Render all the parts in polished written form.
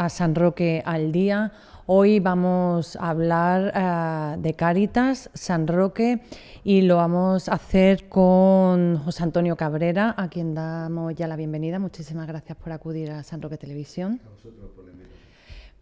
a San Roque al Día. Hoy vamos a hablar de Cáritas, San Roque, y lo vamos a hacer con José Antonio Cabrera, a quien damos ya la bienvenida. Muchísimas gracias por acudir a San Roque Televisión. A vosotros por la invitación.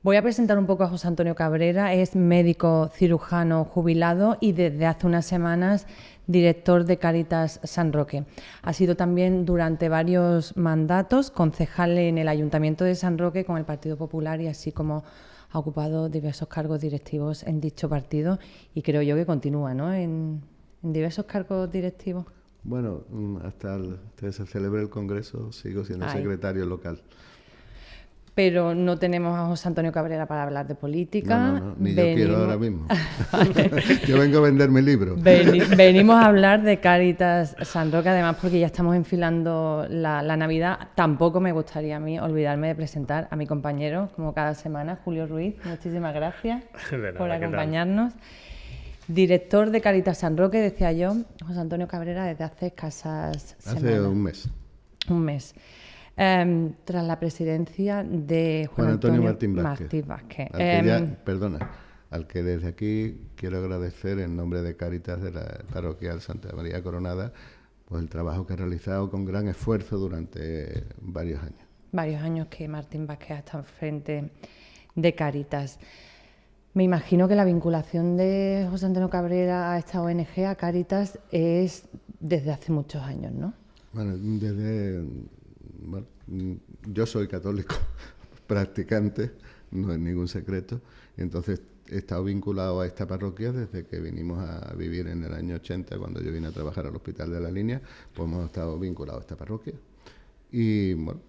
Voy a presentar un poco a José Antonio Cabrera. Es médico cirujano jubilado y desde hace unas semanas director de Cáritas San Roque. Ha sido también durante varios mandatos concejal en el Ayuntamiento de San Roque con el Partido Popular y así como ha ocupado diversos cargos directivos en dicho partido y creo yo que continúa, ¿no?, en diversos cargos directivos. Bueno, hasta que se celebre el Congreso sigo siendo secretario local. Pero no tenemos a José Antonio Cabrera para hablar de política. No, ni yo quiero ahora mismo. Yo vengo a vender mi libro. Venimos a hablar de Cáritas San Roque, además porque ya estamos enfilando la Navidad. Tampoco me gustaría a mí olvidarme de presentar a mi compañero, como cada semana, Julio Ruiz. Muchísimas gracias por acompañarnos. Director de Cáritas San Roque, decía yo, José Antonio Cabrera, desde hace escasas semanas. Hace un mes. Un mes. Tras la presidencia de Juan Antonio Martín Vázquez. Al que desde aquí quiero agradecer en nombre de Cáritas de la parroquial Santa María Coronada, pues el trabajo que ha realizado con gran esfuerzo durante varios años. Varios años que Martín Vázquez ha estado al frente de Cáritas. Me imagino que la vinculación de José Antonio Cabrera a esta ONG, a Cáritas, es desde hace muchos años, ¿no? Bueno, yo soy católico practicante, no es ningún secreto, y entonces he estado vinculado a esta parroquia desde que vinimos a vivir en el año 80, cuando yo vine a trabajar al Hospital de la Línea, pues hemos estado vinculados a esta parroquia. Y bueno,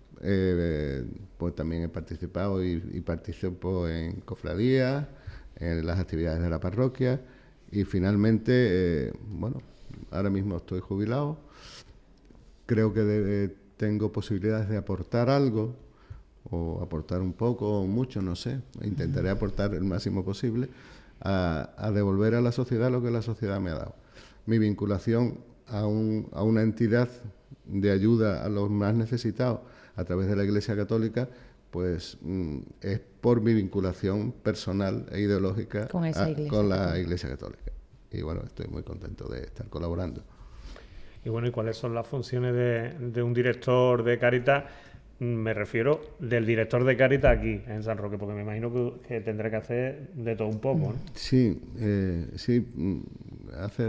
pues también he participado y participo en cofradías, en las actividades de la parroquia, y finalmente, bueno, ahora mismo estoy jubilado, creo que tengo posibilidades de aportar algo, o aportar un poco o mucho, no sé. Intentaré aportar el máximo posible a devolver a la sociedad lo que la sociedad me ha dado. Mi vinculación a una entidad de ayuda a los más necesitados a través de la Iglesia Católica, pues es por mi vinculación personal e ideológica con la Iglesia Católica. Y bueno, estoy muy contento de estar colaborando. Y bueno, ¿y cuáles son las funciones de un director de Cáritas? Me refiero del director de Cáritas aquí, en San Roque, porque me imagino que tendrá que hacer de todo un poco, ¿no? Sí,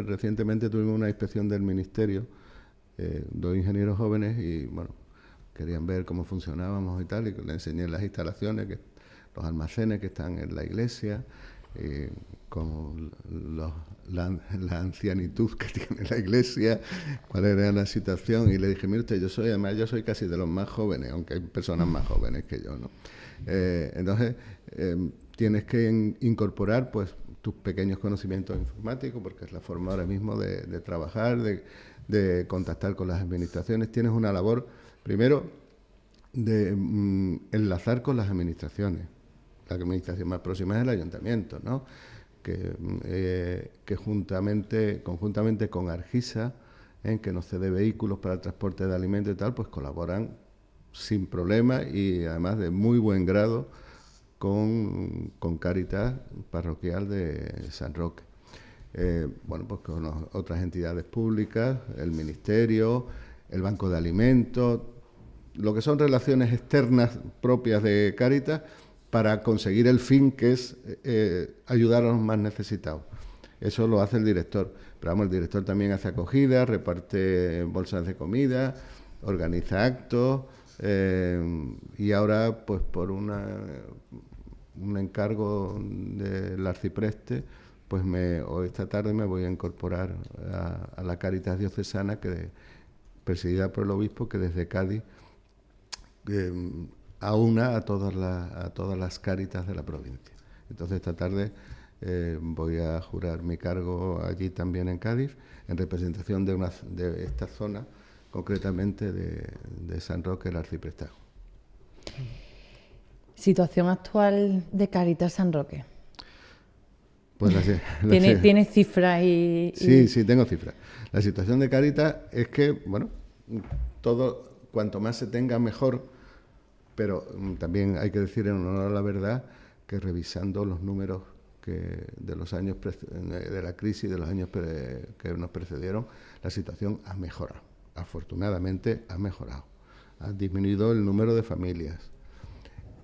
recientemente tuvimos una inspección del Ministerio, 2 ingenieros jóvenes, y bueno, querían ver cómo funcionábamos y tal, y les enseñé las instalaciones, los almacenes que están en la iglesia, con la ancianitud que tiene la iglesia, cuál era la situación, y le dije, mire usted, yo soy casi de los más jóvenes, aunque hay personas más jóvenes que yo, ¿no? Entonces, tienes que incorporar pues tus pequeños conocimientos informáticos, porque es la forma ahora mismo de trabajar, de contactar con las administraciones. Tienes una labor, primero, de enlazar con las administraciones. La administración más próxima es el ayuntamiento, ¿no? Que conjuntamente con Argisa, que nos cede vehículos para el transporte de alimentos y tal, pues colaboran sin problema y además de muy buen grado con Cáritas Parroquial de San Roque. Bueno, pues con otras entidades públicas, el Ministerio, el Banco de Alimentos, lo que son relaciones externas propias de Cáritas, para conseguir el fin que es ayudar a los más necesitados. Eso lo hace el director. Pero vamos, el director también hace acogida, reparte bolsas de comida, organiza actos, y ahora, pues por un encargo del arcipreste, pues esta tarde me voy a incorporar a la Cáritas diocesana, presidida por el obispo, que desde Cádiz aúna a todas las Cáritas de la provincia. Entonces esta tarde voy a jurar mi cargo allí también en Cádiz, en representación de esta zona, concretamente de San Roque, el arciprestazgo. Situación actual de Cáritas San Roque. Pues ¿Tiene cifras y...? Sí, tengo cifras. La situación de Cáritas es que, bueno, cuanto más se tenga mejor, Pero también hay que decir en honor a la verdad que revisando los números de los años de la crisis, de los años que nos precedieron, la situación ha mejorado. Afortunadamente ha mejorado. Ha disminuido el número de familias.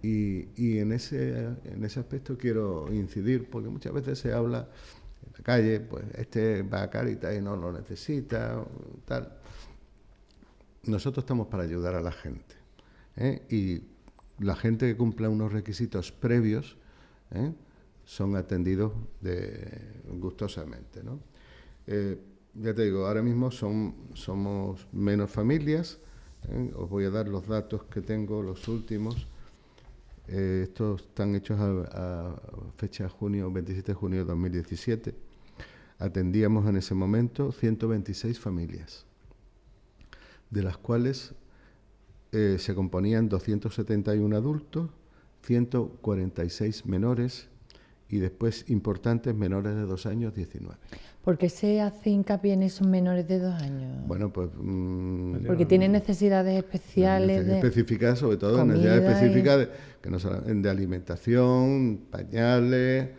Y en ese aspecto quiero incidir, porque muchas veces se habla en la calle, pues este va a Cáritas y no lo necesita, tal. Nosotros estamos para ayudar a la gente, ¿eh? Y la gente que cumpla unos requisitos previos, ¿eh?, son atendidos gustosamente, ¿no? Ya te digo, ahora mismo somos menos familias, ¿eh? Os voy a dar los datos que tengo, los últimos. Estos están hechos a fecha de junio, 27 de junio de 2017. Atendíamos en ese momento 126 familias, de las cuales se componían 271 adultos, 146 menores y después importantes menores de 2 años, 19. ¿Por qué se hace hincapié en esos menores de 2 años? Bueno, pues... porque tienen necesidades especiales específicas, sobre todo necesidades específicas de alimentación, pañales,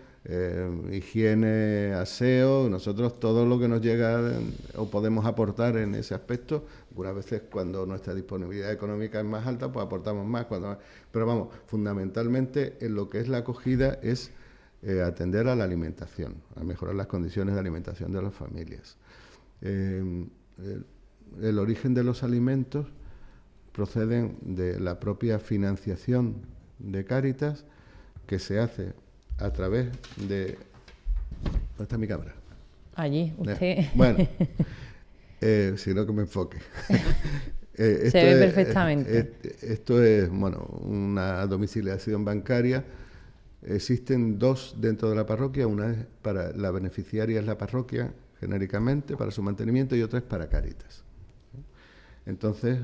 higiene, aseo. Nosotros todo lo que nos llega o podemos aportar en ese aspecto, algunas veces cuando nuestra disponibilidad económica es más alta, pues aportamos más. Pero vamos, fundamentalmente en lo que es la acogida es atender a la alimentación, a mejorar las condiciones de alimentación de las familias. El origen de los alimentos proceden de la propia financiación de Cáritas, que se hace a través de... ¿Dónde está mi cámara? Allí, usted... Bueno, si no que me enfoque. Se ve perfectamente. Esto es, bueno, una domiciliación bancaria. Existen 2 dentro de la parroquia, una es para la beneficiaria, es la parroquia, genéricamente, para su mantenimiento, y otra es para Cáritas. Entonces,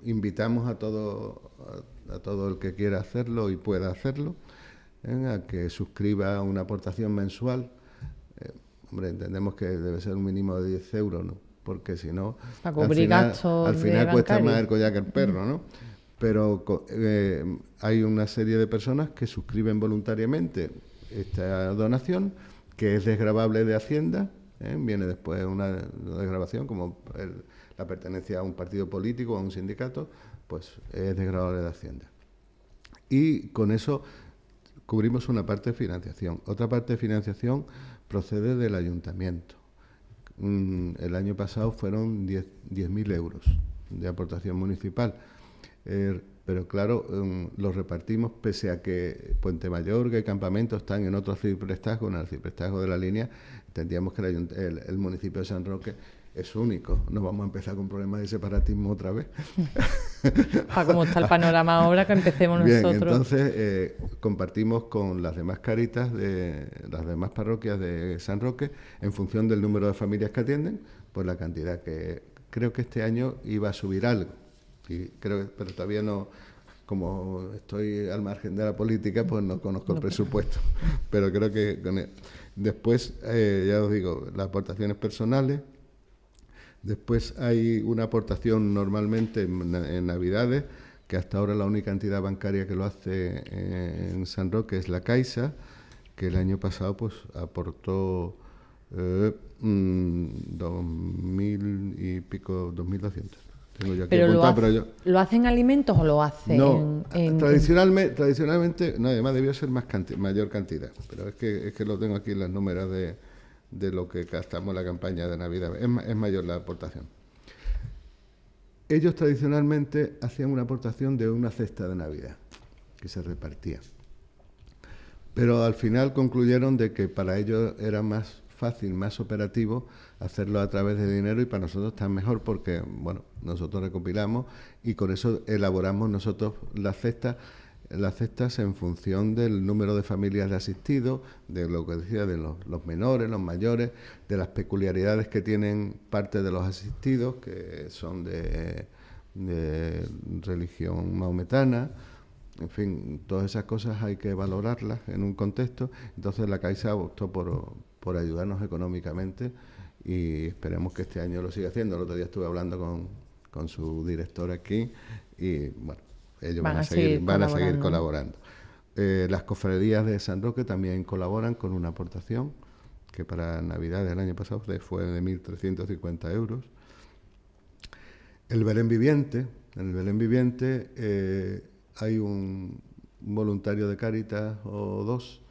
invitamos a todo el que quiera hacerlo y pueda hacerlo, a que suscriba una aportación mensual. Hombre, entendemos que debe ser un mínimo de 10 euros, ¿no? Porque si no, al final cuesta más el collar que el perro, ¿no? Pero hay una serie de personas que suscriben voluntariamente esta donación, que es desgravable de Hacienda, viene después una desgravación, como la pertenencia a un partido político o a un sindicato, pues es desgravable de Hacienda. Y con eso cubrimos una parte de financiación. Otra parte de financiación procede del ayuntamiento. El año pasado fueron 10.000 euros de aportación municipal. Pero claro, los repartimos pese a que Puente Mayorga y Campamento están en otro arciprestazgo, en el arciprestazgo de la línea. Entendíamos que el municipio de San Roque es único. No vamos a empezar con problemas de separatismo otra vez. Como está el panorama ahora, que empecemos Bien, nosotros. Entonces compartimos con las demás Cáritas de las demás parroquias de San Roque, en función del número de familias que atienden, pues la cantidad que creo que este año iba a subir algo. Pero todavía no, como estoy al margen de la política, pues no conozco el presupuesto. Pero creo que después, ya os digo, las aportaciones personales. Después hay una aportación normalmente en Navidades, que hasta ahora la única entidad bancaria que lo hace en San Roque es la Caixa, que el año pasado pues aportó 2.000 y pico, 2.200. Tengo yo aquí apuntado, ¿Lo hacen alimentos o lo hacen tradicionalmente, no, además debió ser mayor cantidad, pero es que lo tengo aquí en las números de lo que gastamos en la campaña de Navidad, es mayor la aportación. Ellos tradicionalmente hacían una aportación de una cesta de Navidad que se repartía, pero al final concluyeron de que para ellos era más fácil, más operativo hacerlo a través de dinero, y para nosotros está mejor porque, bueno, nosotros recopilamos y con eso elaboramos nosotros las cestas en función del número de familias de asistidos, de lo que decía, de los menores, los mayores, de las peculiaridades que tienen parte de los asistidos, que son de religión maometana. En fin, todas esas cosas hay que valorarlas en un contexto. Entonces la Caixa optó por ayudarnos económicamente y esperemos que este año lo siga haciendo. El otro día estuve hablando con su director aquí y bueno, ellos Van a seguir seguir colaborando. Las cofradías de San Roque también colaboran con una aportación que para Navidad del año pasado fue de 1.350 euros. En el Belén Viviente hay un voluntario de Cáritas o dos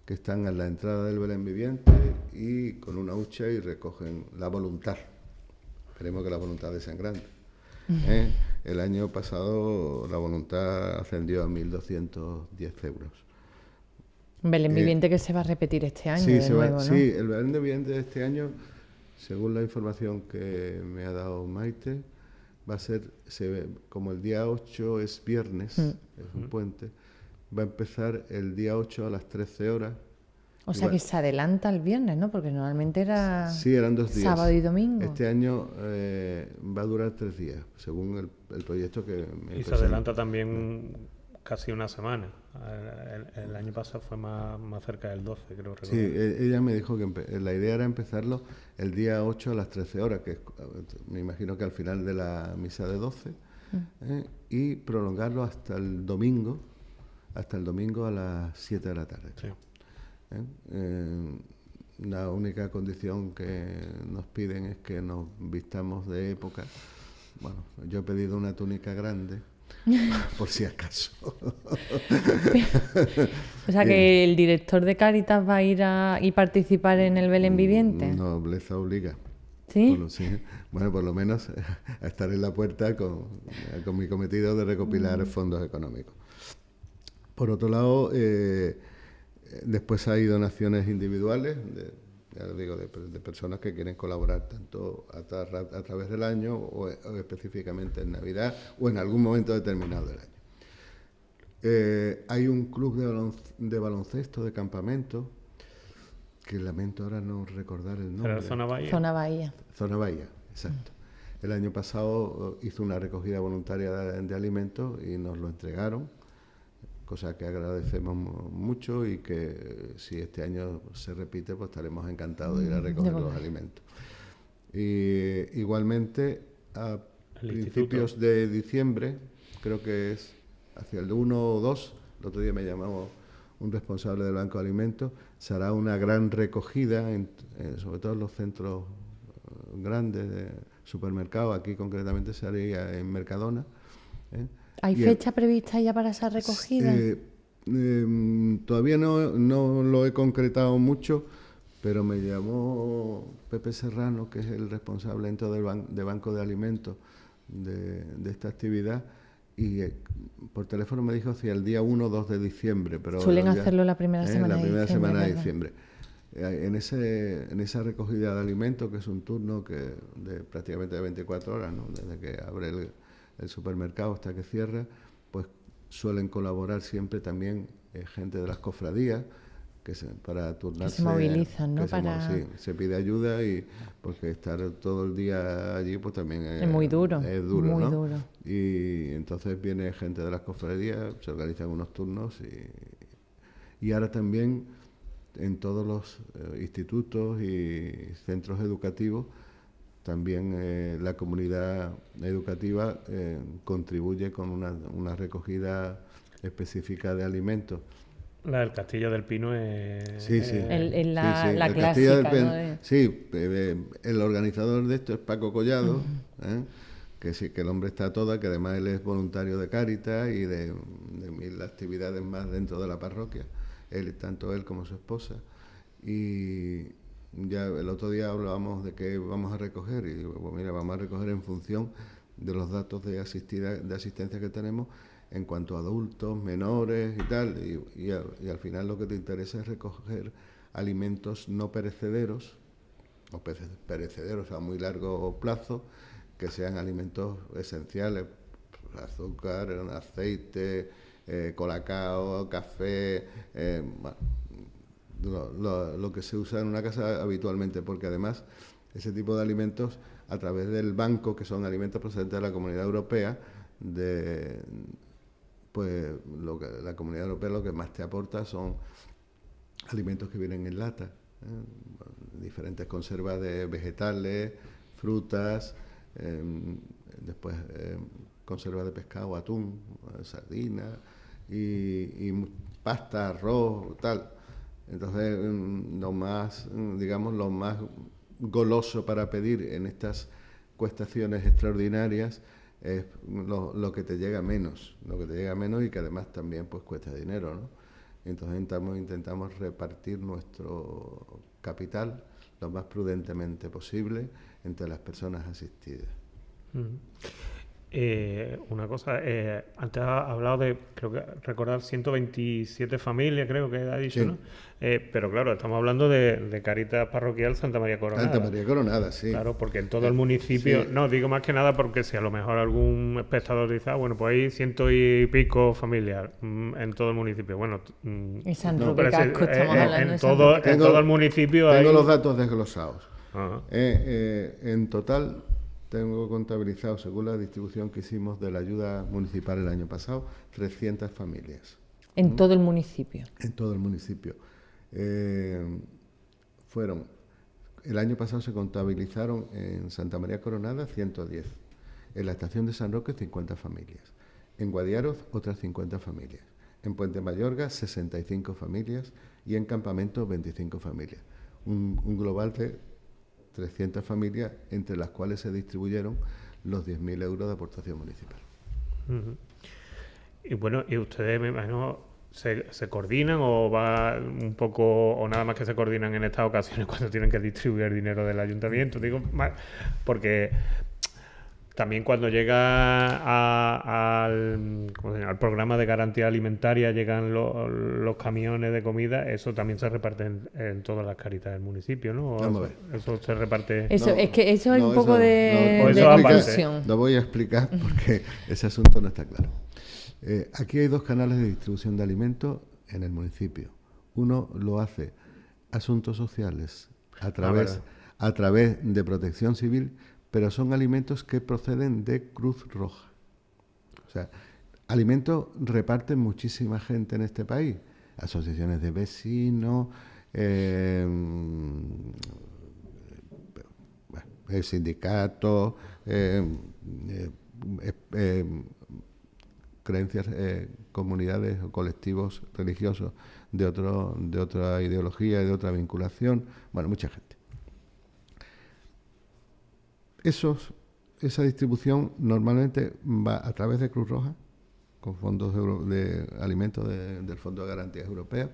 que están en la entrada del Belén Viviente y con una hucha y recogen la voluntad. Esperemos que la voluntad sea grande. El año pasado la voluntad ascendió a 1.210 euros. Belén Viviente que se va a repetir este año Sí, de nuevo, ¿no? sí, el Belén Viviente de este año, según la información que me ha dado Maite, va a ser, como el día 8 es viernes, es un puente, va a empezar el día 8 a las 13 horas. O sea que se adelanta el viernes, ¿no? Porque normalmente era sí, eran 2 días. Sábado y domingo. Este año va a durar 3 días, según el proyecto que me Y se adelanta también casi una semana. El año pasado fue más cerca del 12, creo recordar. Sí, ella me dijo que la idea era empezarlo el día 8 a las 13 horas, que me imagino que al final de la misa de 12, y prolongarlo hasta el domingo a las 7 de la tarde. Sí. La única condición que nos piden es que nos vistamos de época. Bueno, yo he pedido una túnica grande, por si acaso. O sea que el director de Cáritas va a ir y participar en el Belén Viviente. Nobleza obliga. ¿Sí? Bueno, por lo menos a estar en la puerta con mi cometido de recopilar fondos económicos. Por otro lado, después hay donaciones individuales, ya lo digo, de personas que quieren colaborar tanto a través del año o específicamente en Navidad o en algún momento determinado del año. Hay un club de baloncesto de campamento, que lamento ahora no recordar el nombre. ¿Era Zona Bahía? Zona Bahía. Zona Bahía, exacto. El año pasado hizo una recogida voluntaria de alimentos y nos lo entregaron, cosa que agradecemos mucho y que si este año se repite, pues estaremos encantados de ir a recoger los alimentos. Y igualmente, a principios de diciembre, creo que es hacia el 1 o 2, el otro día me llamó un responsable del Banco de Alimentos, se hará una gran recogida, sobre todo en los centros grandes de supermercados, aquí concretamente se haría en Mercadona. ¿Hay fecha prevista ya para esa recogida? Todavía no lo he concretado mucho, pero me llamó Pepe Serrano, que es el responsable dentro de Banco de Alimentos de esta actividad, y por teléfono me dijo hacia el día 1 o 2 de diciembre. Pero suelen hacerlo la primera semana de diciembre. La primera semana de diciembre. En esa recogida de alimentos, que es un turno de prácticamente de 24 horas, ¿no? Desde que abre el supermercado hasta que cierra, pues suelen colaborar siempre también gente de las cofradías para turnarse. Que se movilizan, ¿no? Sí, se pide ayuda y porque estar todo el día allí pues también es muy duro. Es duro, muy ¿no? duro. Y entonces viene gente de las cofradías, se organizan unos turnos y ahora también en todos los institutos y centros educativos también la comunidad educativa contribuye con una recogida específica de alimentos. La del Castillo del Pino es... Sí. La el clásica, ¿no? Sí, el organizador de esto es Paco Collado, que sí, que el hombre está a toda, que además él es voluntario de Cáritas y de 1000 actividades más dentro de la parroquia. Tanto él como su esposa. Y ya el otro día hablábamos de qué vamos a recoger y digo, pues mira, vamos a recoger en función de los datos de asistencia que tenemos en cuanto a adultos, menores y tal, y al final lo que te interesa es recoger alimentos no perecederos o perecederos a muy largo plazo, que sean alimentos esenciales, azúcar, aceite, colacao, café, lo que se usa en una casa habitualmente, porque además ese tipo de alimentos, a través del banco, que son alimentos procedentes de la Comunidad Europea, pues la Comunidad Europea lo que más te aporta son alimentos que vienen en lata, diferentes conservas de vegetales, frutas, después conserva de pescado, atún, sardina y pasta, arroz, tal. Entonces, lo más goloso para pedir en estas cuestaciones extraordinarias es lo que te llega menos, y que además también pues cuesta dinero, ¿no? Entonces intentamos repartir nuestro capital lo más prudentemente posible entre las personas asistidas. Una cosa, antes ha hablado de, creo que recordar 127 familias, creo que ha dicho, Sí. ¿no? Pero claro, estamos hablando de Cáritas Parroquial Santa María Coronada. Santa María Coronada, sí. Claro, porque en todo el municipio, sí. no, digo más que nada porque si a lo mejor algún espectador dice, bueno, pues hay 100 y pico familias en todo el municipio. Bueno, En San no, Roque pero Casco estamos hablando de San Roque. en todo el municipio hay... Tengo los datos desglosados. Ajá. En total tengo contabilizado, según la distribución que hicimos de la ayuda municipal el año pasado, 300 familias. En todo el municipio. En todo el municipio. El año pasado se contabilizaron en Santa María Coronada 110, en la estación de San Roque 50 familias, en Guadiaros otras 50 familias, en Puente Mayorga 65 familias y en Campamento 25 familias. Un global de 300 familias, entre las cuales se distribuyeron los 10.000 euros de aportación municipal. Uh-huh. Y bueno, ¿y ustedes, me imagino, se coordinan o va un poco, o nada más que se coordinan en estas ocasiones cuando tienen que distribuir el dinero del ayuntamiento? Digo, porque también cuando llega al programa de garantía alimentaria, llegan los camiones de comida, eso también se reparte en todas las Caritas del municipio, ¿no? Vamos a ver. Eso se reparte... Eso, es que eso es un eso poco de aparte. confusión. Lo voy a explicar porque ese asunto no está claro. Aquí hay dos canales de distribución de alimentos en el municipio. Uno lo hace Asuntos Sociales a través de Protección Civil, pero son alimentos que proceden de Cruz Roja. O sea, alimentos reparten muchísima gente en este país. Asociaciones de vecinos, sindicatos, creencias, comunidades o colectivos religiosos de otra ideología, de otra vinculación, bueno, mucha gente. Esa distribución normalmente va a través de Cruz Roja, con fondos de alimentos del Fondo de Garantías Europeos,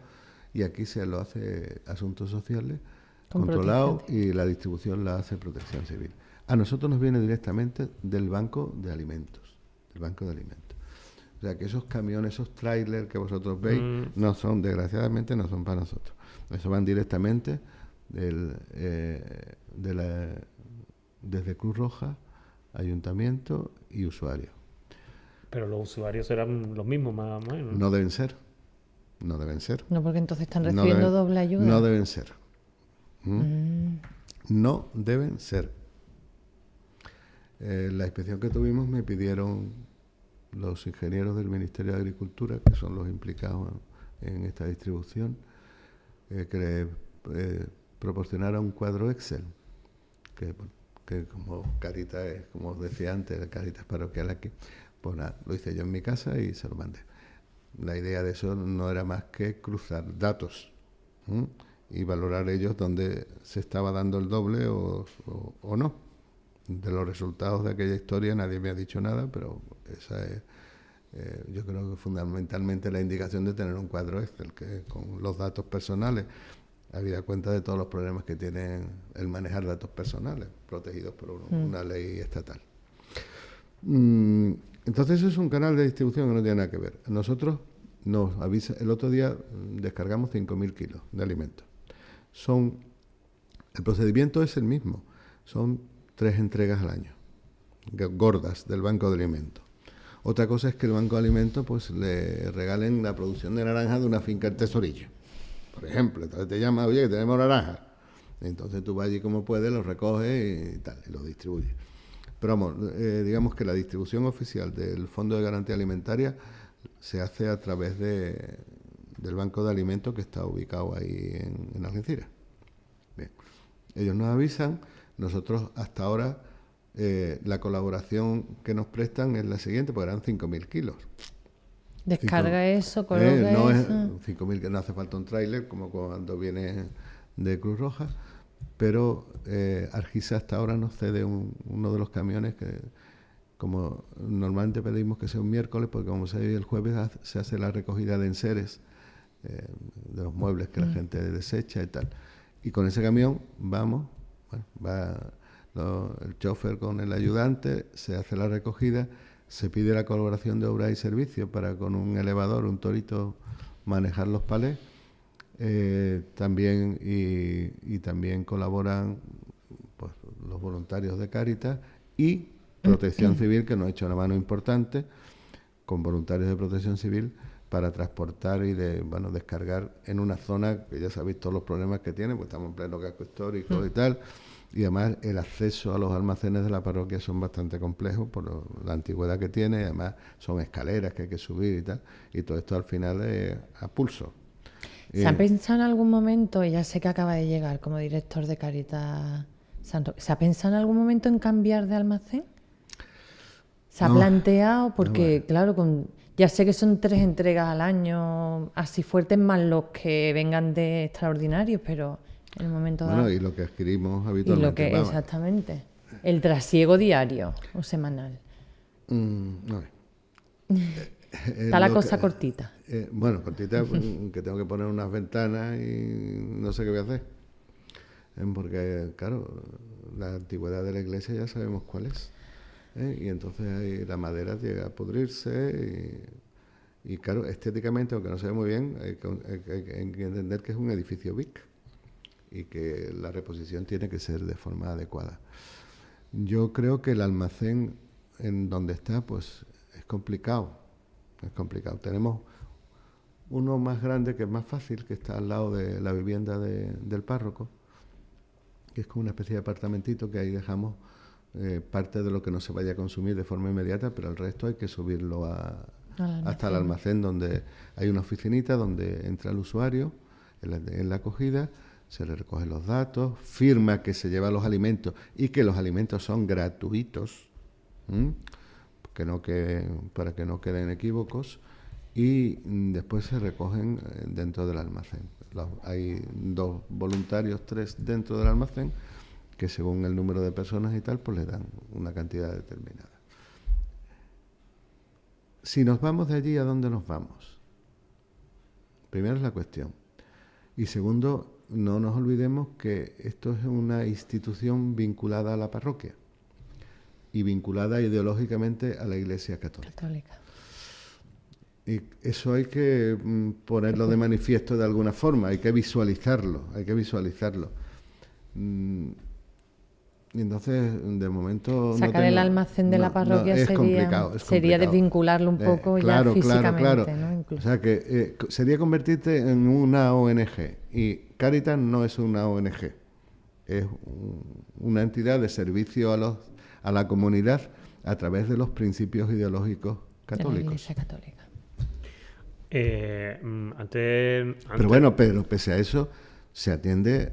y aquí se lo hace Asuntos Sociales, controlado, y la distribución la hace Protección Civil. A nosotros nos viene directamente del Banco de Alimentos, O sea, que esos camiones, esos trailers que vosotros veis, desgraciadamente no son para nosotros. Eso van directamente desde Cruz Roja, Ayuntamiento y usuarios. Pero los usuarios serán los mismos, más o menos. No deben ser. No, porque entonces están recibiendo doble ayuda. No deben ser. No deben ser. La inspección que tuvimos me pidieron los ingenieros del Ministerio de Agricultura, que son los implicados en esta distribución, que proporcionara un cuadro Excel, que como Cáritas es, como os decía antes, Cáritas Parroquial aquí, pues nada, lo hice yo en mi casa y se lo mandé. La idea de eso no era más que cruzar datos y valorar ellos dónde se estaba dando el doble o no. De los resultados de aquella historia nadie me ha dicho nada, pero esa es, yo creo que fundamentalmente la indicación de tener un cuadro Excel, que con los datos personales, habida cuenta de todos los problemas que tienen el manejar datos personales, protegidos por una ley estatal. Entonces es un canal de distribución que no tiene nada que ver. Nosotros nos avisa, el otro día descargamos 5.000 kilos de alimentos. El procedimiento es el mismo, son 3 entregas al año, gordas, del Banco de Alimentos. Otra cosa es que el Banco de Alimentos pues le regalen la producción de naranja de una finca del Tesorillo, por ejemplo. Entonces te llama, oye, que tenemos naranja. Entonces tú vas allí como puedes, lo recoges y tal, y lo distribuyes. Pero vamos, digamos que la distribución oficial del Fondo de Garantía Alimentaria se hace a través del Banco de Alimentos, que está ubicado ahí en Algeciras. Bien. Ellos nos avisan, nosotros hasta ahora la colaboración que nos prestan es la siguiente, pues eran 5.000 kilos. Descarga eso, coloca no eso. Es 5.000, que no hace falta un tráiler, como cuando viene de Cruz Roja, pero Argisa hasta ahora nos cede uno de los camiones que, como normalmente pedimos que sea un miércoles, porque como se el jueves se hace la recogida de enseres, de los muebles que la gente desecha y tal. Y con ese camión vamos, bueno, va el chofer con el ayudante, se hace la recogida, se pide la colaboración de obras y servicios para con un elevador, un torito, manejar los palés. También y también colaboran pues, los voluntarios de Cáritas y Protección Civil, que nos ha hecho una mano importante con voluntarios de Protección Civil para transportar y descargar en una zona que ya sabéis todos los problemas que tiene, pues estamos en pleno casco histórico y tal, y además el acceso a los almacenes de la parroquia son bastante complejos por la antigüedad que tiene, y además son escaleras que hay que subir y tal, y todo esto al final es a pulso. ¿Se ha pensado en algún momento, y ya sé que acaba de llegar como director de Cáritas San Roque, ¿se ha pensado en algún momento en cambiar de almacén? ¿Se ha planteado? Porque, claro, ya sé que son 3 entregas al año, así fuertes, más los que vengan de extraordinarios, pero en el momento dado... Bueno, y lo que adquirimos habitualmente. Exactamente. El trasiego diario o semanal. No. Está la cosa cortita. Bueno, cortita, que tengo que poner unas ventanas y no sé qué voy a hacer. Porque, claro, la antigüedad de la iglesia ya sabemos cuál es. Y entonces ahí la madera llega a pudrirse y claro, estéticamente, aunque no se ve muy bien, hay que entender que es un edificio BIC y que la reposición tiene que ser de forma adecuada. Yo creo que el almacén en donde está, pues es complicado. Tenemos uno más grande que es más fácil, que está al lado de la vivienda del párroco, que es como una especie de apartamentito que ahí dejamos parte de lo que no se vaya a consumir de forma inmediata, pero el resto hay que subirlo hasta el almacén, donde hay una oficinita donde entra el usuario en la acogida, se le recogen los datos, firma que se lleva los alimentos y que los alimentos son gratuitos, para que no queden equívocos, y después se recogen dentro del almacén. Hay 2 voluntarios, 3 dentro del almacén, que según el número de personas y tal, pues le dan una cantidad determinada. Si nos vamos de allí, ¿a dónde nos vamos? Primero es la cuestión. Y segundo, no nos olvidemos que esto es una institución vinculada a la parroquia y vinculada ideológicamente a la Iglesia Católica. Y eso hay que ponerlo de manifiesto de alguna forma, hay que visualizarlo. Y entonces, de momento... Sacar el almacén de la parroquia sería desvincularlo un poco ya físicamente. Claro. ¿No? Incluso. O sea que sería convertirte en una ONG. Y Cáritas no es una ONG. Es una entidad de servicio a la comunidad a través de los principios ideológicos católicos. De la Iglesia Católica. Pero pese a eso, se atiende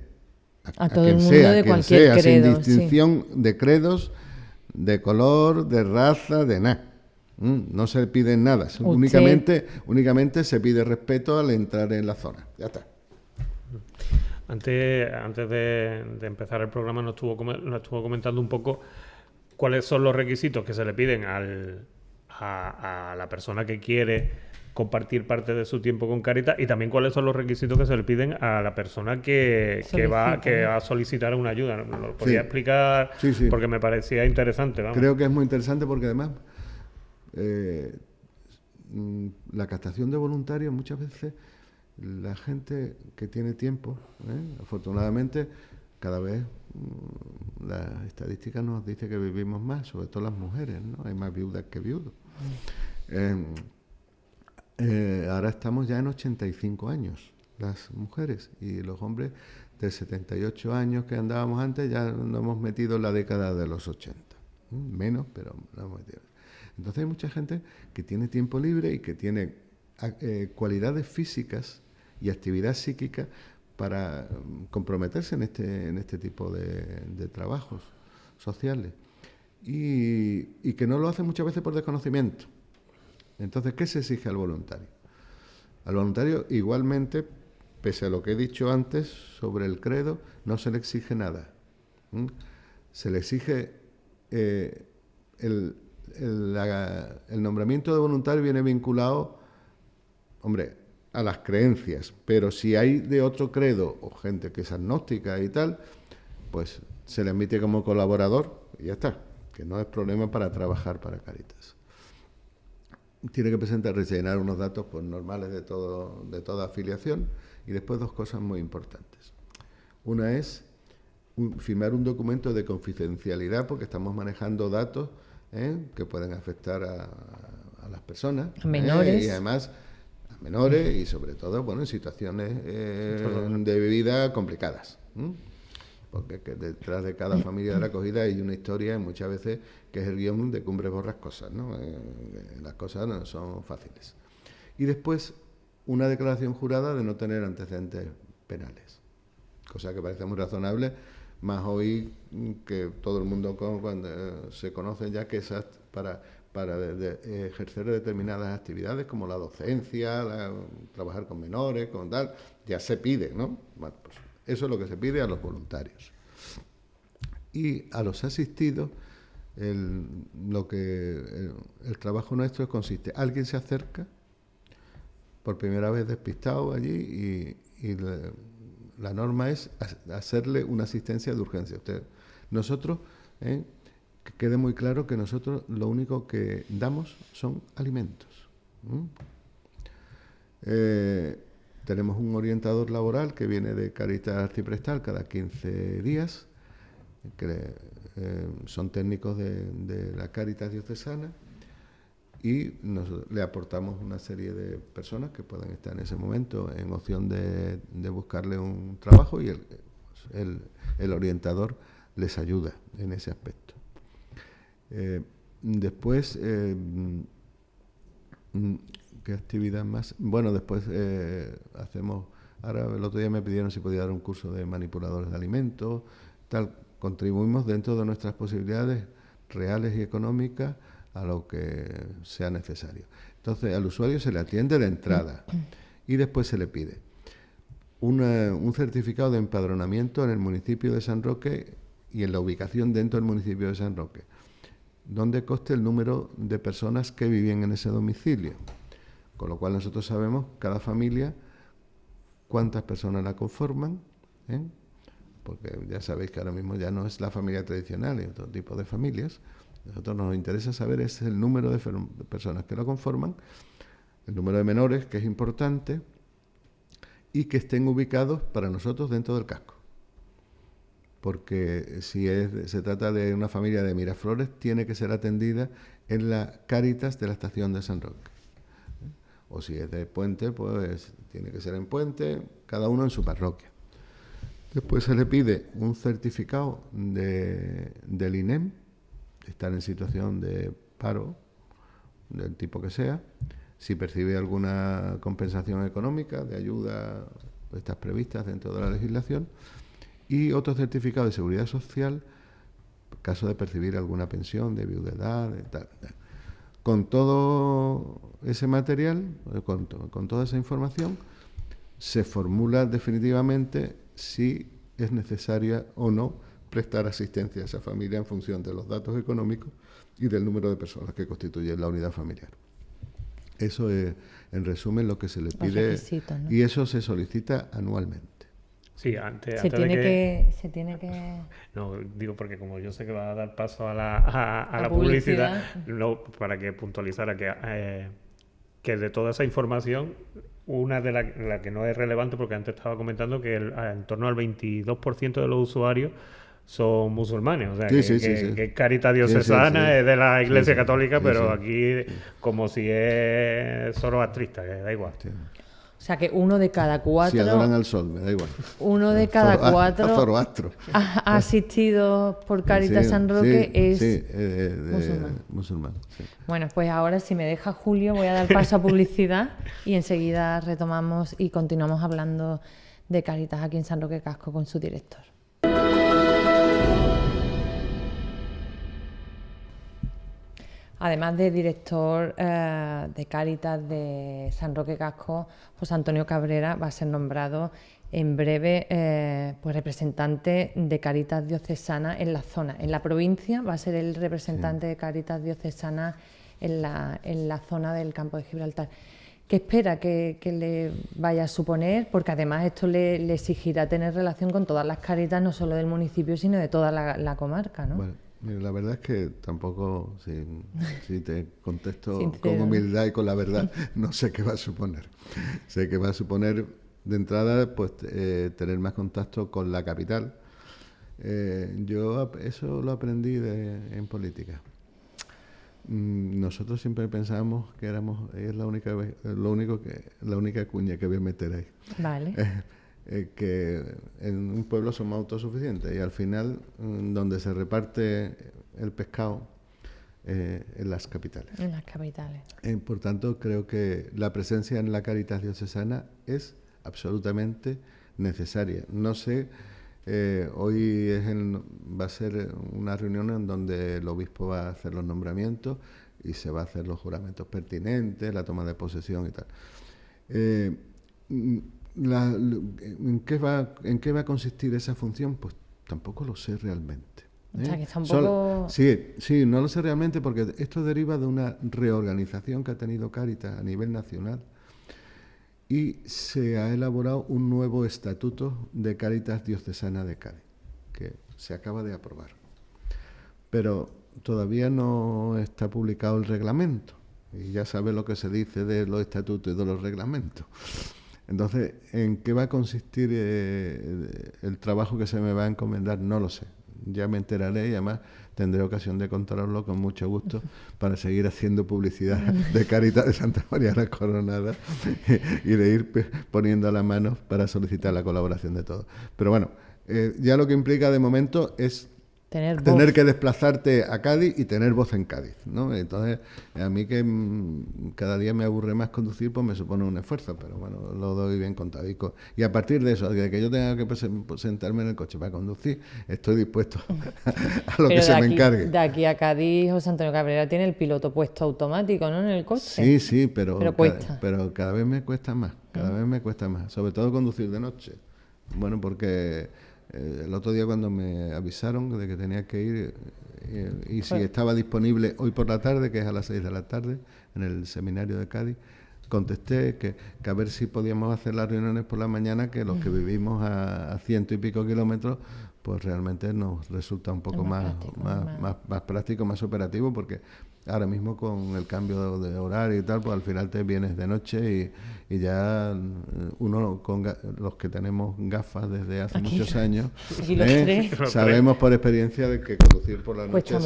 a todo el mundo de cualquier credo, sin distinción de credos, de color, de raza, de nada. No se pide nada, únicamente se pide respeto al entrar en la zona. Ya está. Antes de empezar el programa nos estuvo comentando un poco cuáles son los requisitos que se le piden a la persona que quiere compartir parte de su tiempo con Cáritas, y también cuáles son los requisitos que se le piden a la persona que va a solicitar una ayuda. ¿Lo podría explicar? Sí. Porque me parecía interesante. Vamos. Creo que es muy interesante porque además la captación de voluntarios, muchas veces la gente que tiene tiempo, afortunadamente cada vez la estadística nos dice que vivimos más, sobre todo las mujeres, ¿no? Hay más viudas que viudos. Ahora estamos ya en 85 años las mujeres, y los hombres de 78 años que andábamos antes ya nos hemos metido en la década de los 80. Menos, pero nos hemos metido. Entonces hay mucha gente que tiene tiempo libre y que tiene cualidades físicas y actividad psíquica para comprometerse en este tipo de trabajos sociales. y que no lo hace muchas veces por desconocimiento. Entonces, ¿qué se exige al voluntario? Al voluntario, igualmente, pese a lo que he dicho antes sobre el credo, no se le exige nada. Se le exige el nombramiento de voluntario viene vinculado, hombre, a las creencias, pero si hay de otro credo o gente que es agnóstica y tal, pues se le admite como colaborador y ya está, que no es problema para trabajar para Cáritas. Tiene que rellenar unos datos pues, normales de toda afiliación y después dos cosas muy importantes. Una es firmar un documento de confidencialidad porque estamos manejando datos que pueden afectar a las personas. Menores. Y además a menores y sobre todo bueno, en situaciones de vida complicadas. Porque detrás de cada familia de la acogida hay una historia muchas veces que es el guión de Cumbres Borrascosas, ¿no? Las cosas no son fáciles. Y después una declaración jurada de no tener antecedentes penales, cosa que parece muy razonable, más hoy que todo el mundo cuando se conoce ya que esas para ejercer determinadas actividades como la docencia, trabajar con menores, con tal, ya se pide, ¿no? Bueno, pues eso es lo que se pide a los voluntarios. Y a los asistidos, el trabajo nuestro consiste, alguien se acerca, por primera vez despistado allí, y la norma es hacerle una asistencia de urgencia. Nosotros, que quede muy claro que nosotros lo único que damos son alimentos. Tenemos un orientador laboral que viene de Cáritas Arciprestal cada 15 días, que son técnicos de la Cáritas diocesana, y le aportamos una serie de personas que pueden estar en ese momento en opción de buscarle un trabajo y el orientador les ayuda en ese aspecto. Después, ¿qué actividad más? Bueno, después hacemos, ahora el otro día me pidieron si podía dar un curso de manipuladores de alimentos, tal, contribuimos dentro de nuestras posibilidades reales y económicas a lo que sea necesario. Entonces, al usuario se le atiende de entrada y después se le pide un certificado de empadronamiento en el municipio de San Roque y en la ubicación dentro del municipio de San Roque, donde conste el número de personas que vivían en ese domicilio, con lo cual nosotros sabemos cada familia cuántas personas la conforman, porque ya sabéis que ahora mismo ya no es la familia tradicional, hay otro tipo de familias. Nosotros nos interesa saber es el número de personas que lo conforman, el número de menores, que es importante, y que estén ubicados para nosotros dentro del casco. Porque si se trata de una familia de Miraflores, tiene que ser atendida en la Cáritas de la estación de San Roque. O si es de Puente, pues tiene que ser en Puente, cada uno en su parroquia. Después se le pide un certificado del INEM, estar en situación de paro, del tipo que sea, si percibe alguna compensación económica de ayuda, estas previstas dentro de la legislación, y otro certificado de seguridad social, en caso de percibir alguna pensión de viudedad, de tal. Con todo ese material, con toda esa información, se formula definitivamente si es necesaria o no prestar asistencia a esa familia en función de los datos económicos y del número de personas que constituyen la unidad familiar. Eso es, en resumen, lo que se le pide, ¿no? Y eso se solicita anualmente. Sí, antes se tiene que... No, digo porque como yo sé que va a dar paso a la publicidad, no, para que puntualizara que de toda esa información, una de la que no es relevante, porque antes estaba comentando que en torno al 22% de los usuarios son musulmanes, o sea, que es Cáritas diocesana, es de la Iglesia Católica, pero aquí como si es zoroastrista, que da igual. Sí. O sea, que uno de cada cuatro... Si adoran al sol, me da igual. Uno de cada cuatro asistidos por Cáritas San Roque es musulmán. Sí. Bueno, pues ahora, si me deja Julio, voy a dar paso a publicidad y enseguida retomamos y continuamos hablando de Cáritas aquí en San Roque Casco con su director. Además de director de Cáritas de San Roque Casco, José Antonio Cabrera va a ser nombrado en breve pues representante de Cáritas Diocesana en la zona. En la provincia va a ser el representante de Cáritas Diocesana en la zona del Campo de Gibraltar. ¿Qué espera que le vaya a suponer? Porque además esto le exigirá tener relación con todas las Cáritas, no solo del municipio, sino de toda la comarca, ¿no? Bueno, mira, la verdad es que tampoco, si te contesto Sincero, con humildad y con la verdad, no sé qué va a suponer. Sé que va a suponer, de entrada, pues tener más contacto con la capital. Yo eso lo aprendí en política. Nosotros siempre pensábamos que es la única cuña que voy a meter ahí. Vale. Que en un pueblo somos autosuficientes y al final donde se reparte el pescado en las capitales. En las capitales. Por tanto, creo que la presencia en la Cáritas Diocesana es absolutamente necesaria. No sé, hoy va a ser una reunión en donde el obispo va a hacer los nombramientos y se va a hacer los juramentos pertinentes, la toma de posesión y tal. ¿En qué va a consistir esa función? Pues tampoco lo sé realmente. O sea, que está un poco... Sí, no lo sé realmente porque esto deriva de una reorganización que ha tenido Cáritas a nivel nacional y se ha elaborado un nuevo estatuto de Cáritas Diocesana de Cádiz, que se acaba de aprobar. Pero todavía no está publicado el reglamento y ya sabe lo que se dice de los estatutos y de los reglamentos. Entonces, ¿en qué va a consistir el trabajo que se me va a encomendar? No lo sé. Ya me enteraré y además tendré ocasión de contaroslo con mucho gusto para seguir haciendo publicidad de Cáritas de Santa María la Coronada y de ir poniendo la mano para solicitar la colaboración de todos. Pero bueno, ya lo que implica de momento es tener que desplazarte a Cádiz y tener voz en Cádiz, ¿no? Entonces, a mí que cada día me aburre más conducir, pues me supone un esfuerzo, pero bueno, lo doy bien contadico. Y a partir de eso, de que yo tenga que sentarme en el coche para conducir, estoy dispuesto a lo que se me encargue. De aquí a Cádiz, José Antonio Cabrera tiene el piloto puesto automático, ¿no? En el coche. Sí, pero cuesta. Pero cada vez me cuesta más, sobre todo conducir de noche. Bueno, porque... el otro día cuando me avisaron de que tenía que ir y si estaba disponible hoy por la tarde, que es a las 6 de la tarde, en el seminario de Cádiz, contesté que a ver si podíamos hacer las reuniones por la mañana, que los que vivimos a 100 y pico kilómetros, pues realmente nos resulta un poco más práctico, más operativo, porque ahora mismo con el cambio de horario y tal, pues al final te vienes de noche y ya uno, los que tenemos gafas desde hace muchos años, sabemos por experiencia de que conducir por la noche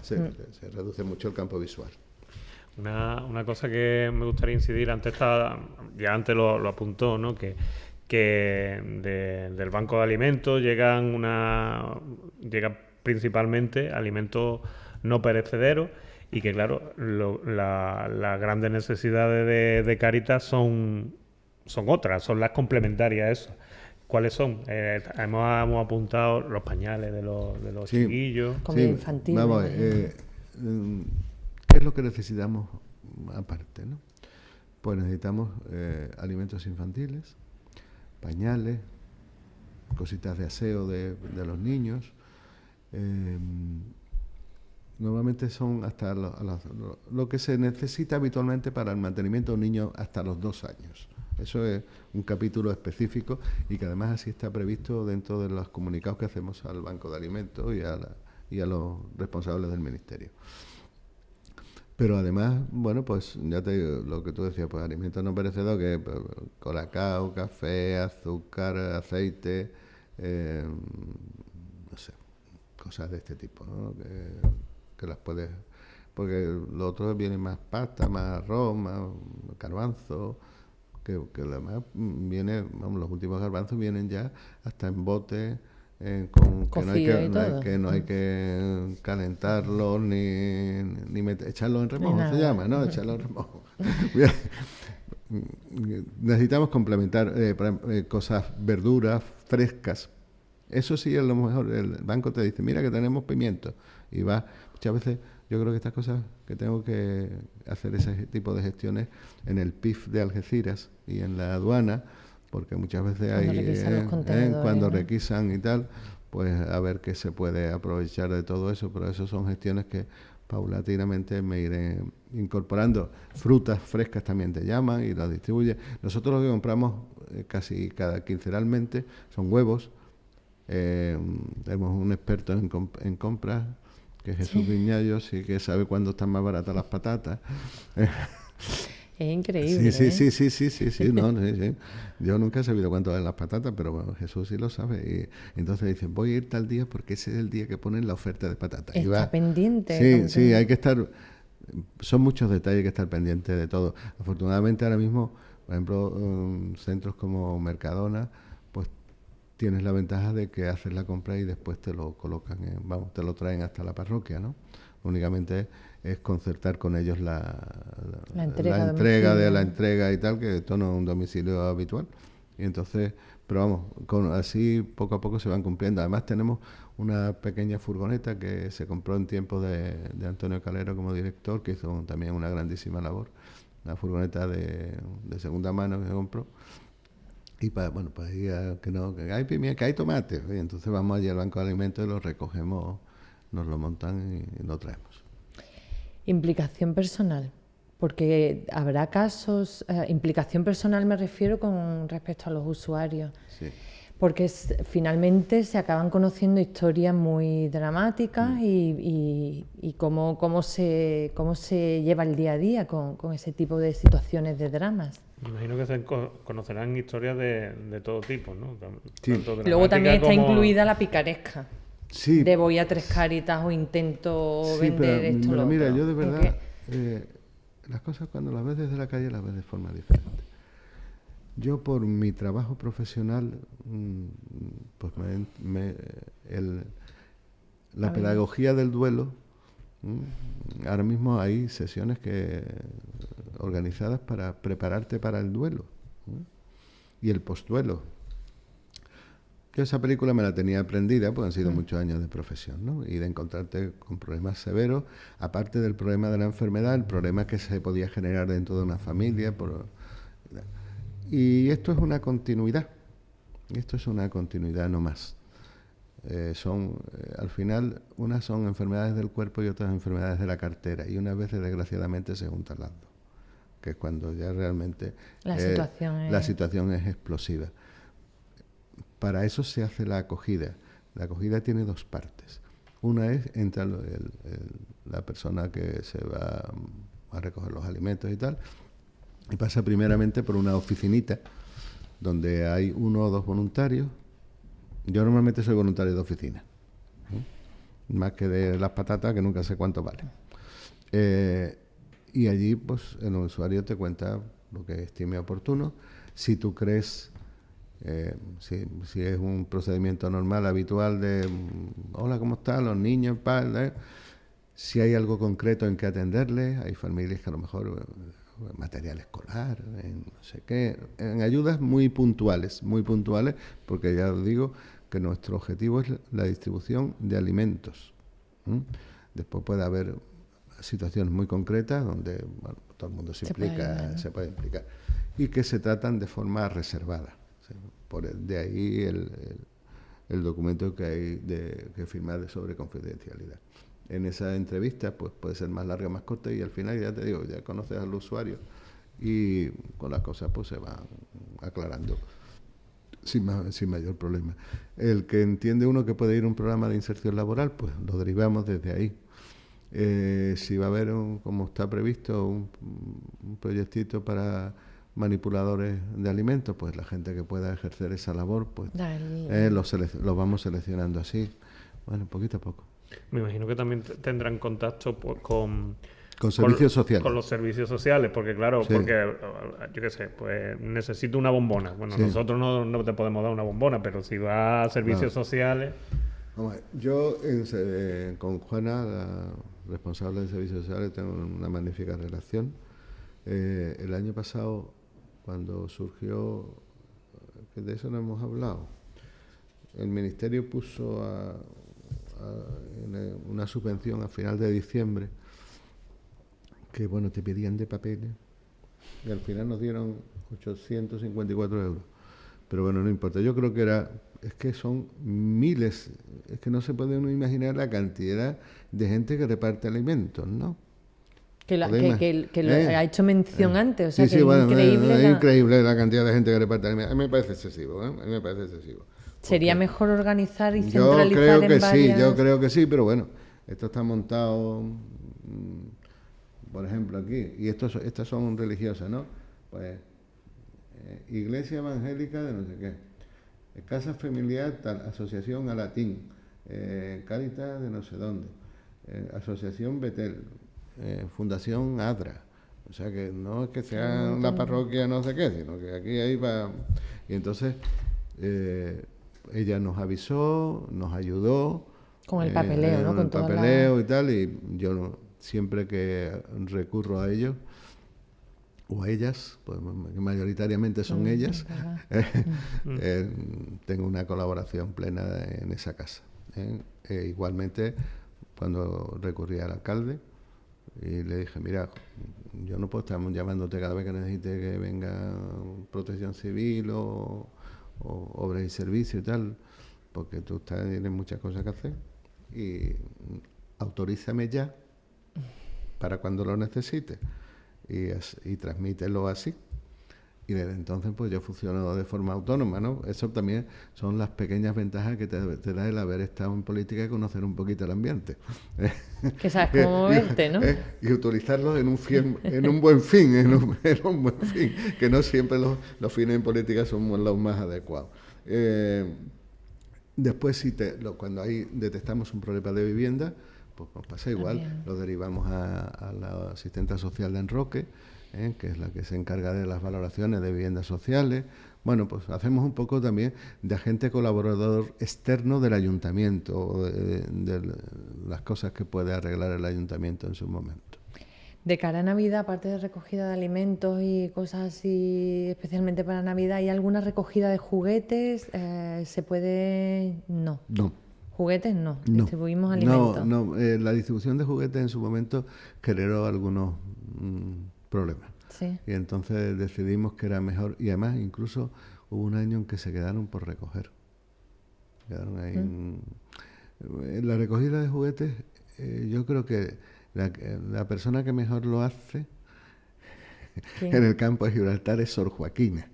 se reduce mucho el campo visual. Una cosa que me gustaría incidir, antes lo apuntó, ¿no? Que del banco de alimentos llegan principalmente alimentos no perecederos y que, claro, las grandes necesidades de Cáritas son otras, son las complementarias a eso. ¿Cuáles son? Hemos apuntado los pañales de los chiquillos. Comida infantil. Vamos, ¿qué es lo que necesitamos aparte, no? Pues necesitamos alimentos infantiles, pañales, cositas de aseo de los niños. Normalmente son hasta lo que se necesita habitualmente para el mantenimiento de un niño hasta los 2 años. Eso es un capítulo específico y que además así está previsto dentro de los comunicados que hacemos al Banco de Alimentos y a los responsables del Ministerio. Pero además, bueno, pues ya te digo, lo que tú decías, pues alimentos no perecederos, que colacao, café, azúcar, aceite, no sé, cosas de este tipo, ¿no? Que las puedes... Porque lo otro viene más pasta, más arroz, más garbanzo, que además viene, vamos, los últimos garbanzos vienen ya hasta en bote, que no hay que calentarlos ni echarlos en remojo, se llama, ¿no? Echarlos en remojo. Necesitamos complementar cosas, verduras frescas Eso sí, a lo mejor el banco te dice, mira que tenemos pimiento. Y va, muchas veces yo creo que estas cosas que tengo que hacer ese tipo de gestiones en el PIF de Algeciras y en la aduana, porque muchas veces Cuando hay, requisan los contenedores, cuando ¿no? requisan y tal, pues a ver qué se puede aprovechar de todo eso, pero eso son gestiones que paulatinamente me iré incorporando. Frutas frescas también te llaman y las distribuye. Nosotros lo que compramos casi cada quincenalmente son huevos. Tenemos un experto en compras, que es Jesús Viñallo, sí que sabe cuándo están más baratas las patatas. Es increíble. Sí, no, sí. Yo nunca he sabido cuánto valen las patatas, pero bueno, Jesús sí lo sabe. Y entonces dice, voy a ir tal día porque ese es el día que ponen la oferta de patatas. Y Está va. pendiente. Sí, hay que estar. Son muchos detalles, hay que estar pendiente de todo. Afortunadamente ahora mismo, por ejemplo, centros como Mercadona, pues tienes la ventaja de que haces la compra y después te lo colocan, te lo traen hasta la parroquia, ¿no? Únicamente es concertar con ellos la entrega de la entrega y tal, que esto no es un domicilio habitual. Y entonces, pero vamos, así poco a poco se van cumpliendo. Además tenemos una pequeña furgoneta que se compró en tiempos de Antonio Calero como director, que hizo también una grandísima labor. Una furgoneta de segunda mano que se compró. Y para ir que hay pimienta, que hay tomate. Y entonces vamos allí al banco de alimentos y lo recogemos, nos lo montan y lo traemos. Implicación personal, porque habrá casos, implicación personal me refiero con respecto a los usuarios, Sí. porque finalmente se acaban conociendo historias muy dramáticas y cómo se lleva el día a día con ese tipo de situaciones de dramas. Me imagino que se conocerán historias de todo tipo, ¿no? Sí. Luego también está incluida la picaresca. Sí. De voy a 3 Cáritas o intento vender esto pero lo mira, otro. yo de verdad, las cosas cuando las ves desde la calle las ves de forma diferente. Yo por mi trabajo profesional, pues la pedagogía del duelo, ahora mismo hay sesiones organizadas para prepararte para el duelo y el postduelo. Yo esa película me la tenía aprendida, pues han sido muchos años de profesión, ¿no? Y de encontrarte con problemas severos, aparte del problema de la enfermedad, el problema que se podía generar dentro de una familia. Y esto es una continuidad, no más. Al final, unas son enfermedades del cuerpo y otras enfermedades de la cartera, y unas veces desgraciadamente se juntan las dos, que es cuando ya realmente la situación es explosiva. Para eso se hace la acogida. La acogida tiene dos partes. Una es, entra la persona que se va a recoger los alimentos y tal, y pasa primeramente por una oficinita donde hay 1 o 2 voluntarios. Yo normalmente soy voluntario de oficina, más que de las patatas, que nunca sé cuánto valen. Y allí pues el usuario te cuenta lo que estime oportuno. Si tú crees... si es un procedimiento normal, habitual de hola, ¿cómo están los niños? Si hay algo concreto en que atenderles, hay familias que a lo mejor material escolar, no sé qué, en ayudas muy puntuales, porque ya os digo que nuestro objetivo es la distribución de alimentos. Después puede haber situaciones muy concretas donde todo el mundo se puede implicar, y que se tratan de forma reservada. De ahí el documento que hay que firmar sobre confidencialidad. En esa entrevista pues puede ser más larga, más corta, y al final ya te digo, ya conoces al usuario y con las cosas pues se van aclarando sin mayor problema. El que entiende uno que puede ir a un programa de inserción laboral, pues lo derivamos desde ahí. Si va a haber, como está previsto, un proyectito para manipuladores de alimentos, pues la gente que pueda ejercer esa labor, pues los vamos seleccionando así, bueno, poquito a poco. Me imagino que también tendrán contacto con servicios sociales. Con los servicios sociales, porque claro, sí. Porque yo qué sé, pues necesito una bombona. Bueno, sí. Nosotros no te podemos dar una bombona, pero si va a servicios sociales... Vamos a ver, yo con Juana, la responsable de servicios sociales, tengo una magnífica relación. El año pasado, cuando surgió, que de eso no hemos hablado, el Ministerio puso una subvención a final de diciembre que, bueno, te pedían de papeles y al final nos dieron 854 euros. Pero bueno, no importa. Yo creo que es que son miles, es que no se puede uno imaginar la cantidad de gente que reparte alimentos, ¿no? Que lo ha hecho mención antes, o sea, sí, que bueno, increíble. Es increíble la cantidad de gente que reparte alimentos. A mí me parece excesivo, ¿eh? A mí me parece excesivo. Sería mejor organizar y Yo centralizar creo que en varias... sí, yo creo que sí, pero bueno, esto está montado, por ejemplo, aquí, y estas son religiosas, ¿no? Pues, Iglesia Evangélica de no sé qué, Casa Familiar tal, Asociación Alatín, Cáritas de no sé dónde, Asociación Betel, Fundación Adra. O sea que no es que sea la parroquia no sé qué, sino que aquí hay va. Y entonces ella nos avisó, nos ayudó. Con el papeleo, ¿no? Con el papeleo y tal, y yo siempre que recurro a ellos, o a ellas, pues mayoritariamente son ellas, tengo una colaboración plena en esa casa. Igualmente, cuando recurrí al alcalde, y le dije, mira, yo no puedo estar llamándote cada vez que necesite que venga protección civil o obras y servicios y tal, porque tú tienes muchas cosas que hacer, y autorízame ya para cuando lo necesites y transmítelo así. Y desde entonces pues yo funciono de forma autónoma, ¿no? Eso también son las pequeñas ventajas que te da el haber estado en política y conocer un poquito el ambiente. Que sabes cómo moverte, ¿no? Y utilizarlos en un buen fin, en un buen fin, que no siempre los fines en política son los más adecuados. Después, cuando detectamos un problema de vivienda, pues nos pasa igual, también lo derivamos a la asistente social de Enroque, que es la que se encarga de las valoraciones de viviendas sociales. Bueno, pues hacemos un poco también de agente colaborador externo del ayuntamiento, de las cosas que puede arreglar el ayuntamiento en su momento. De cara a Navidad, aparte de recogida de alimentos y cosas así, especialmente para Navidad, ¿hay alguna recogida de juguetes? ¿Se puede...? No. No. ¿Juguetes? No. Distribuimos alimentos. No. La distribución de juguetes en su momento generó algunos problemas. Sí. Y entonces decidimos que era mejor. Y además incluso hubo un año en que se quedaron por recoger. Quedaron ahí. En la recogida de juguetes, yo creo que la persona que mejor lo hace en el campo de Gibraltar es Sor Joaquina,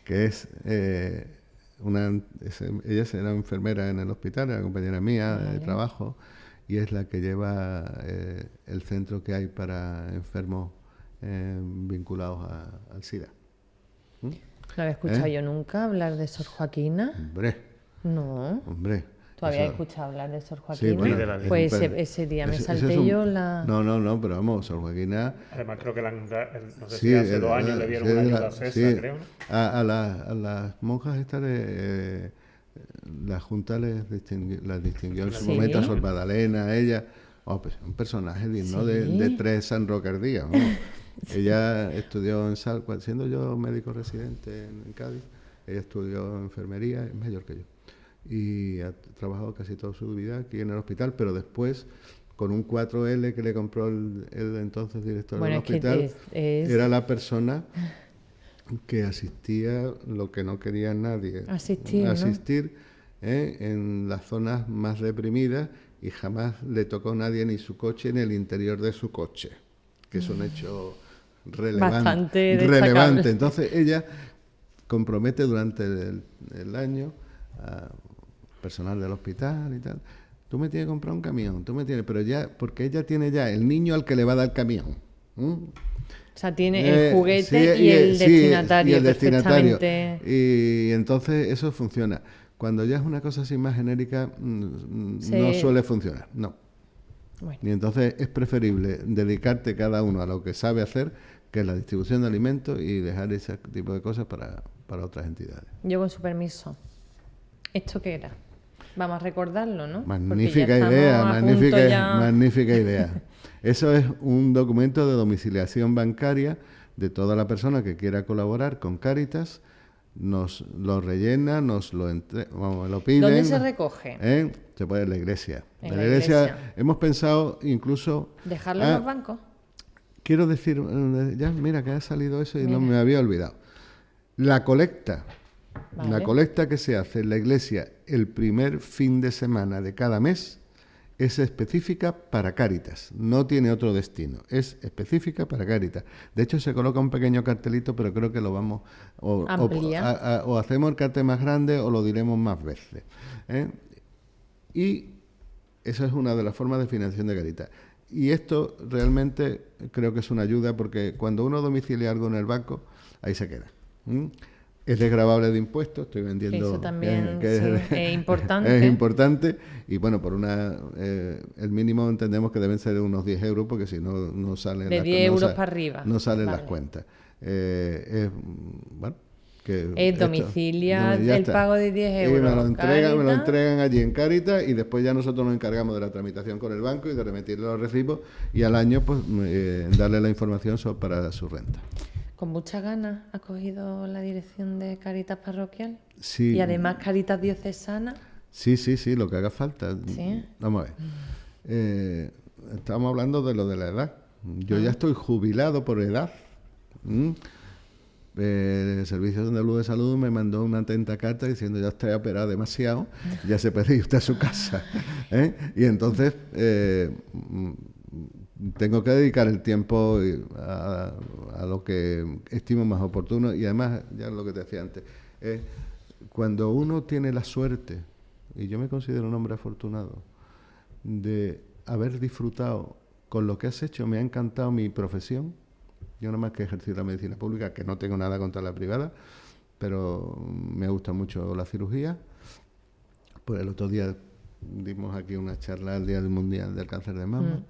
que es... ella será enfermera en el hospital, una compañera mía de trabajo, y es la que lleva el centro que hay para enfermos vinculados al SIDA. No había escuchado yo nunca hablar de Sor Joaquina. Hombre. No. Hombre. ¿Tú habías escuchado hablar de Sor Joaquina? Sí, bueno, pues ese día me salté yo la... No, pero vamos, Sor Joaquina... Además creo que no sé si hace 2 años le dieron una ayuda a César, creo, ¿no? A las monjas estas la Junta las distinguió en su momento, a Sor Magdalena, a ella... pues un personaje digno de 3 San Roque días, ¿no? Ella estudió en Salcua, siendo yo médico residente en Cádiz, ella estudió enfermería, es mayor que yo. Y ha trabajado casi toda su vida aquí en el hospital, pero después, con un 4L que le compró el entonces director del hospital, era la persona que asistía lo que no quería nadie, asistir en las zonas más deprimidas, y jamás le tocó a nadie ni su coche ni el interior de su coche, que es un hecho relevante. Entonces ella compromete durante el año a personal del hospital y tal. Tú me tienes que comprar un camión, pero ya, porque ella tiene ya el niño al que le va a dar el camión. O sea, tiene el juguete y el destinatario. Y el destinatario. Y entonces eso funciona. Cuando ya es una cosa así más genérica, no suele funcionar, no. Bueno. Y entonces es preferible dedicarte cada uno a lo que sabe hacer, que es la distribución de alimentos, y dejar ese tipo de cosas para otras entidades. Yo, con su permiso, ¿esto qué era? Vamos a recordarlo, ¿no? Magnífica idea. Eso es un documento de domiciliación bancaria de toda la persona que quiera colaborar con Cáritas, nos lo rellena, nos lo lo piden. ¿Dónde se recoge? Se puede en la iglesia. En la iglesia. Hemos pensado incluso... ¿Dejarlo en los bancos? Quiero decir, ya mira que ha salido eso y Mira. no me había olvidado. La colecta. Vale. La colecta que se hace en la iglesia el primer fin de semana de cada mes es específica para Cáritas, no tiene otro destino, es específica para Cáritas. De hecho, se coloca un pequeño cartelito, pero creo que lo vamos... O hacemos el cartel más grande o lo diremos más veces. Y esa es una de las formas de financiación de Cáritas. Y esto realmente creo que es una ayuda porque cuando uno domicilia algo en el banco, ahí se queda. Es desgravable de impuestos, estoy vendiendo... Eso también que es importante. Es importante y bueno, por el mínimo entendemos que deben ser unos 10 euros porque si no, no salen... De 10 euros para arriba. No salen Vale. las cuentas. Bueno, domicilia ya el está. pago de 10 Y euros. me lo entregan allí en Cáritas y después ya nosotros nos encargamos de la tramitación con el banco y de remitirle los recibos y al año pues darle la información para su renta. ¿Con muchas ganas ha cogido la dirección de Cáritas Parroquial? Sí. Y además Cáritas Diocesana. Sí, lo que haga falta. Sí. Vamos a ver. Estamos hablando de lo de la edad. Yo ya estoy jubilado por edad. El Servicio Andaluz de Salud me mandó una atenta carta diciendo ya está operado demasiado, ya se puede ir usted a su casa. Y entonces tengo que dedicar el tiempo a lo que estimo más oportuno y además, ya lo que te decía antes, cuando uno tiene la suerte, y yo me considero un hombre afortunado, de haber disfrutado con lo que has hecho, me ha encantado mi profesión. Yo nada más que ejercer la medicina pública, que no tengo nada contra la privada, pero me gusta mucho la cirugía. Pues el otro día dimos aquí una charla al Día Mundial del Cáncer de Mama.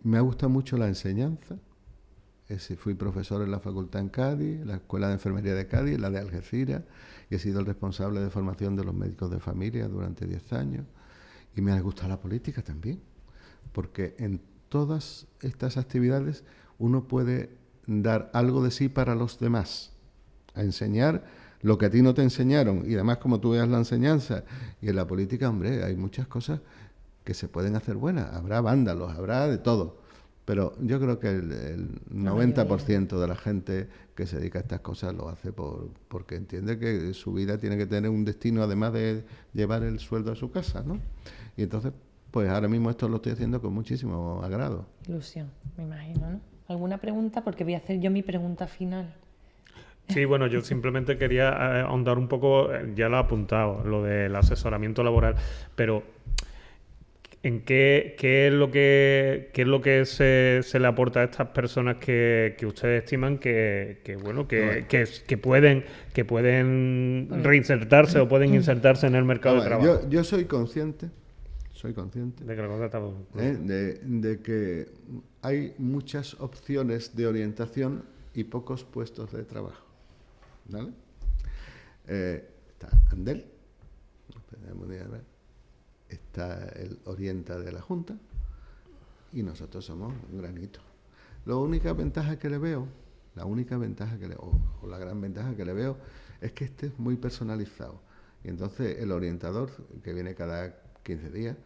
Me ha gustado mucho la enseñanza. Fui profesor en la facultad en Cádiz, la Escuela de Enfermería de Cádiz, la de Algeciras, y he sido el responsable de formación de los médicos de familia durante 10 años. Y me ha gustado la política también, porque en todas estas actividades uno puede dar algo de sí para los demás, a enseñar lo que a ti no te enseñaron, y además como tú veas la enseñanza, y en la política, hombre, hay muchas cosas que se pueden hacer buenas, habrá vándalos, habrá de todo, pero yo creo que el 90% de la gente que se dedica a estas cosas lo hace porque entiende que su vida tiene que tener un destino además de llevar el sueldo a su casa, ¿no? Y entonces, pues ahora mismo esto lo estoy haciendo con muchísimo agrado. Ilusión, me imagino, ¿no? ¿Alguna pregunta? Porque voy a hacer yo mi pregunta final. Sí, bueno, yo simplemente quería ahondar un poco, ya lo he apuntado, lo del asesoramiento laboral, pero ¿en qué es lo que se le aporta a estas personas que ustedes estiman que pueden reinsertarse o pueden insertarse en el mercado de trabajo? Yo soy consciente de que la cosa está de que hay muchas opciones de orientación y pocos puestos de trabajo, ¿vale? Está Andel, está el Orienta de la Junta y nosotros somos un granito. La única ventaja que le veo, o la gran ventaja que le veo, es que este es muy personalizado. Y entonces el orientador, que viene cada 15 días,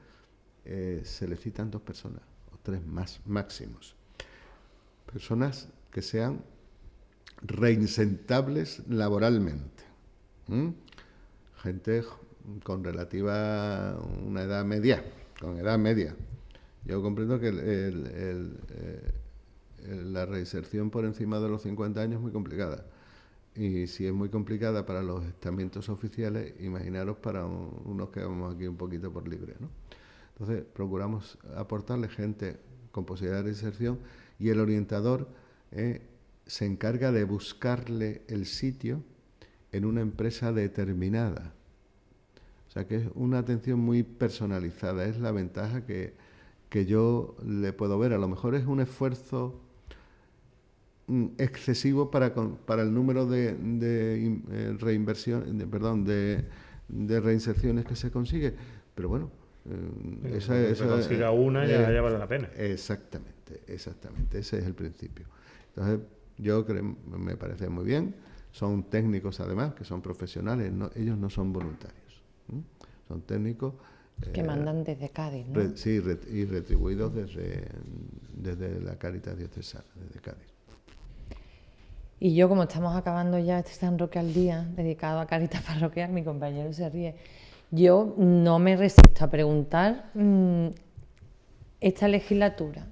se le citan 2 personas, o 3 más máximos. Personas que sean reinsertables laboralmente. Gente con una edad media, Yo comprendo que la reinserción por encima de los 50 años es muy complicada. Y si es muy complicada para los estamentos oficiales, imaginaros para unos que vamos aquí un poquito por libre, ¿no? Entonces, procuramos aportarle gente con posibilidad de reinserción y el orientador se encarga de buscarle el sitio en una empresa determinada. O sea, que es una atención muy personalizada. Es la ventaja que yo le puedo ver. A lo mejor es un esfuerzo excesivo para el número de reinserciones que se consigue, pero bueno, se consiga una ya vale la pena. Exactamente, ese es el principio. Entonces, yo creo, me parece muy bien son técnicos además, que son profesionales, ellos no son voluntarios, son técnicos que mandan desde Cádiz, ¿no? sí, y retribuidos desde la Cáritas diocesana, desde Cádiz. Y yo, como estamos acabando ya este San Roque al Día, dedicado a Cáritas Parroquial, mi compañero se ríe, yo no me resisto a preguntar, esta legislatura,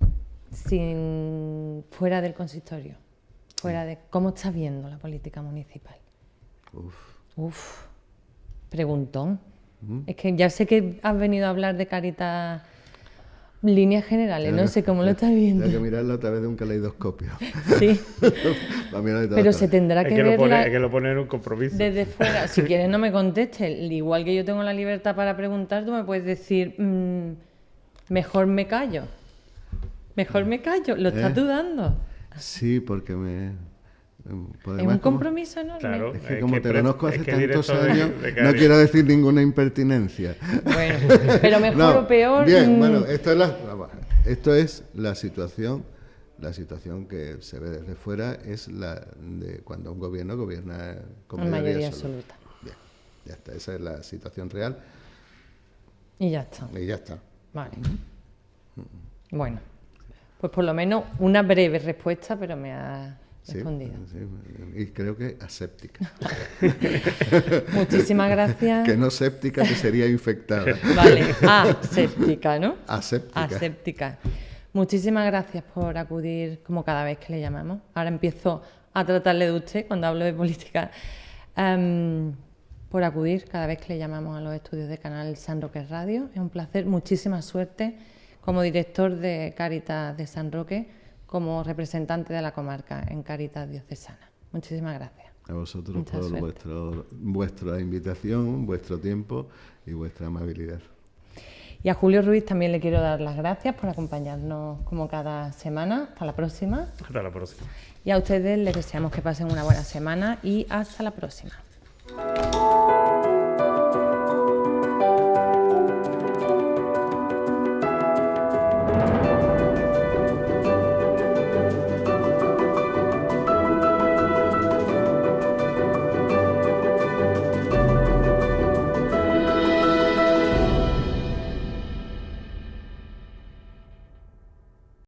fuera del consistorio, fuera de cómo estás viendo la política municipal. Preguntón. Es que ya sé que has venido a hablar de Cáritas líneas generales, claro, no sé cómo lo estás viendo. Hay que mirarlo a través de un caleidoscopio. Sí. Pero se tendrá que ver. Hay que lo poner en un compromiso. Desde fuera. Si quieres no me contestes. Igual que yo tengo la libertad para preguntar, tú me puedes decir, mejor me callo. Mejor me callo. ¿Lo estás dudando? Sí, porque es un compromiso enorme. Claro, es que como te conozco hace tantos años, no quiero decir ninguna impertinencia. Bueno, pero mejor o peor. Bien, bueno, esto es la situación que se ve desde fuera, es la de cuando un gobierno gobierna con mayoría absoluta. Bien, ya está, esa es la situación real. Y ya está. Vale. Bueno, pues por lo menos una breve respuesta, pero me ha respondido. Sí, y creo que aséptica. Muchísimas gracias. Que no séptica, que sería infectada. Vale, aséptica, ¿no? Aséptica. Muchísimas gracias por acudir como cada vez que le llamamos. Ahora empiezo a tratarle de usted cuando hablo de política. Por acudir cada vez que le llamamos a los estudios de Canal San Roque Radio. Es un placer, muchísima suerte como director de Cáritas de San Roque, como representante de la comarca en Cáritas diocesana. Muchísimas gracias. A vosotros por vuestra invitación, vuestro tiempo y vuestra amabilidad. Y a Julio Ruiz también le quiero dar las gracias por acompañarnos como cada semana. Hasta la próxima. Hasta la próxima. Y a ustedes les deseamos que pasen una buena semana y hasta la próxima.